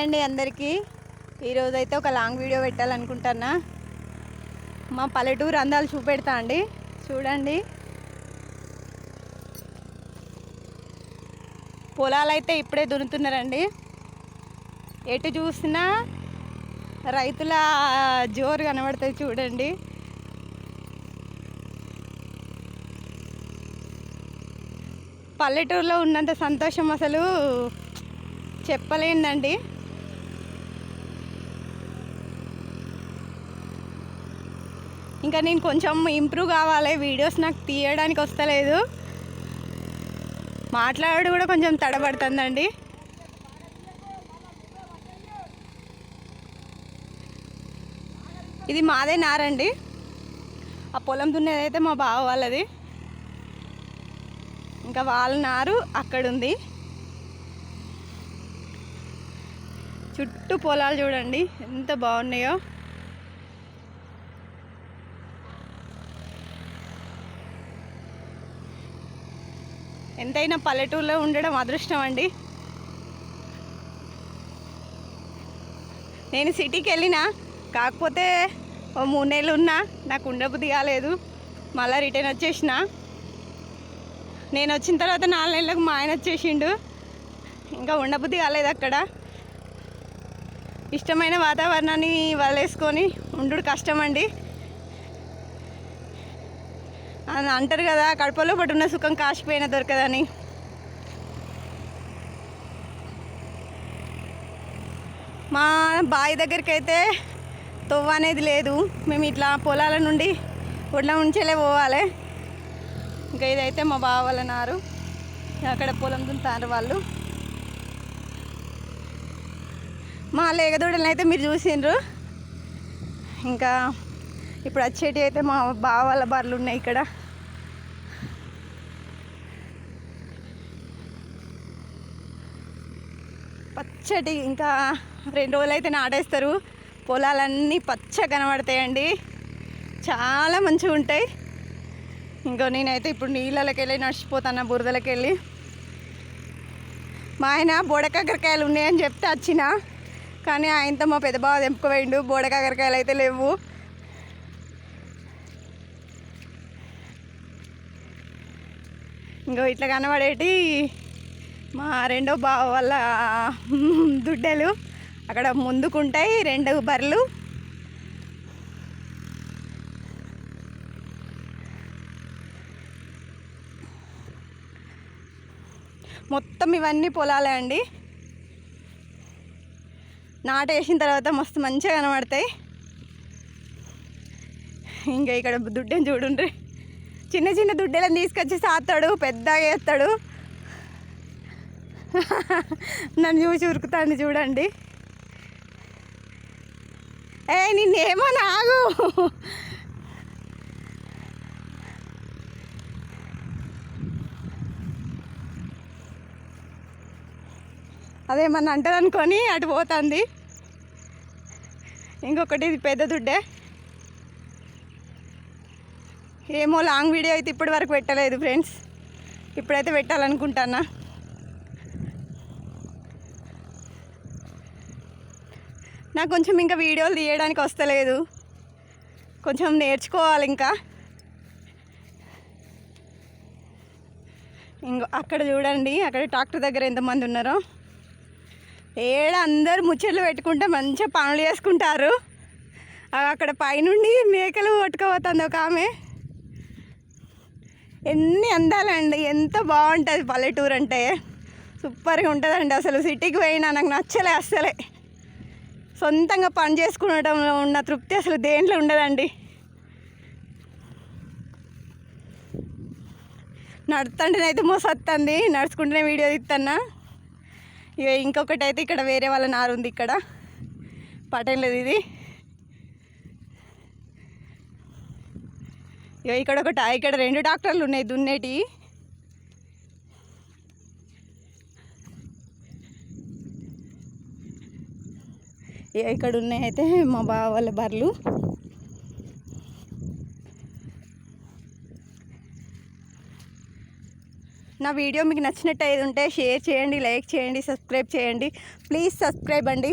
అండి అందరికీ. ఈరోజైతే ఒక లాంగ్ వీడియో పెట్టాలనుకుంటున్నా. మా పల్లెటూరు అందాలు చూపెడతా అండి. చూడండి, పొలాలు అయితే ఇప్పుడే దున్నుతున్నారండి. ఎటు చూసినా రైతుల జోరు కనబడుతుంది. చూడండి, పల్లెటూరులో ఉన్నంత సంతోషం అసలు చెప్పలేందండి. ఇంకా నేను కొంచెం ఇంప్రూవ్ కావాలి. వీడియోస్ నాకు తీయడానికి వస్తలేదు, మాట్లాడడం కూడా కొంచెం తడబడుతుందండి. ఇది మాదే నారండి. ఆ పొలం దున్నేదైతే మా బావ వాళ్ళది. ఇంకా వాళ్ళ నారు అక్కడ ఉంది. చుట్టూ పొలాలు చూడండి ఎంత బాగున్నాయో. ఎంతైనా పల్లెటూరులో ఉండడం అదృష్టం అండి. నేను సిటీకి వెళ్ళినా, కాకపోతే ఓ 3 నెలలు ఉన్నా. నాకు ఉండబుద్ధి కాలేదు, మళ్ళీ రిటర్న్ వచ్చేసిన. నేను వచ్చిన తర్వాత 4 నెలలకు మా ఆయన వచ్చేసిండు. ఇంకా ఉండబుద్ధి కాలేదు అక్కడ. ఇష్టమైన వాతావరణాన్ని వదిలేసుకొని ఉండు కష్టం అండి. అని అంటారు కదా, కడుపులో పట్టున్న సుఖం కాశిపోయినా దొరకదని. మా బావి దగ్గరికి అయితే తొవ్వ అనేది లేదు. మేము ఇట్లా పొలాల నుండి ఒడ్ల నుంచేలే పోవాలి. ఇంకా ఇదైతే మా బావ వాళ్ళ నారు. అక్కడ పొలం దున్నుతారు వాళ్ళు. మా లేగదూడలను అయితే మీరు చూసిండ్రు. ఇంకా ఇప్పుడు వచ్చేటి అయితే మా బావ వాళ్ళ బర్రెలు ఉన్నాయి ఇక్కడ. పచ్చటి, ఇంకా 2 రోజులు అయితే నాటేస్తారు. పొలాలన్నీ పచ్చగా కనబడతాయండి, చాలా మంచిగా ఉంటాయి. ఇంకో నేనైతే ఇప్పుడు నీళ్ళకి వెళ్ళి నడిచిపోతాను, బురదలకి వెళ్ళి. మా ఆయన బోడకాకరకాయలు ఉన్నాయని చెప్తే వచ్చిన, కానీ ఆయనతో మా పెద్ద బావ తెంపుకుపోయిండు. బోడకాకరకాయలు అయితే లేవు. ఇంకో ఇట్లా కనబడేటి మా రెండో బావ వాళ్ళ దుడ్డెలు. అక్కడ ముందుకుంటాయి 2 బర్రెలు. మొత్తం ఇవన్నీ పొలాలే అండి. నాటేసిన తర్వాత మస్తు మంచిగా కనబడతాయి. ఇంకా ఇక్కడ దుడ్డని చూడండి, చిన్న చిన్న దుడ్డెలను తీసుకొచ్చి సాస్తాడు, పెద్దగా వేస్తాడు. నన్ను చూసి ఉరుకుతాండి చూడండి. నిన్నేమో నాగు. అదేమన్నా అంటారు అనుకొని అటు పోతుంది. ఇంకొకటి ఇది పెద్ద దుడ్డే. ఏమో లాంగ్ వీడియో అయితే ఇప్పటి వరకు పెట్టలేదు ఫ్రెండ్స్. ఇప్పుడైతే పెట్టాలనుకుంటున్నా. నాకు కొంచెం ఇంకా వీడియోలు తీయడానికి వస్తలేదు, కొంచెం నేర్చుకోవాలి ఇంకా. అక్కడ చూడండి, అక్కడ ట్రాక్టర్ దగ్గర ఎంతమంది ఉన్నారో. అందరూ ముచ్చట్లు పెట్టుకుంటే మంచిగా పనులు చేసుకుంటారు. అక్కడ పైనుండి మేకలు పట్టుకుపోతుంది ఒక ఆమె. ఎన్ని అందాలండి, ఎంత బాగుంటుంది పల్లెటూరు అంటే. సూపర్గా ఉంటుందండి. అసలు సిటీకి పోయినా నాకు నచ్చలే అస్సలే. సొంతంగా పని చేసుకునడంలో ఉన్న తృప్తి అసలు దేంట్లో ఉండదండి. నడుతుంటేనైతే మోసొస్తుంది, నడుచుకుంటూనే వీడియో తీస్తున్నా. ఇక ఇంకొకటి అయితే ఇక్కడ వేరే వాళ్ళ నారు ఉంది. ఇక్కడ పటేలేదు ఇది. ఇక ఇక్కడ ఇక్కడ 2 ట్రాక్టర్లు ఉన్నాయి దున్నేటి. ఇక్కడ ఉన్నాయి అయితే మా బావ వాళ్ళ బర్రెలు. నా వీడియో మీకు నచ్చినట్టు అయితే ఉంటే షేర్ చేయండి, లైక్ చేయండి, సబ్స్క్రైబ్ చేయండి. ప్లీజ్ సబ్స్క్రైబ్ అండి.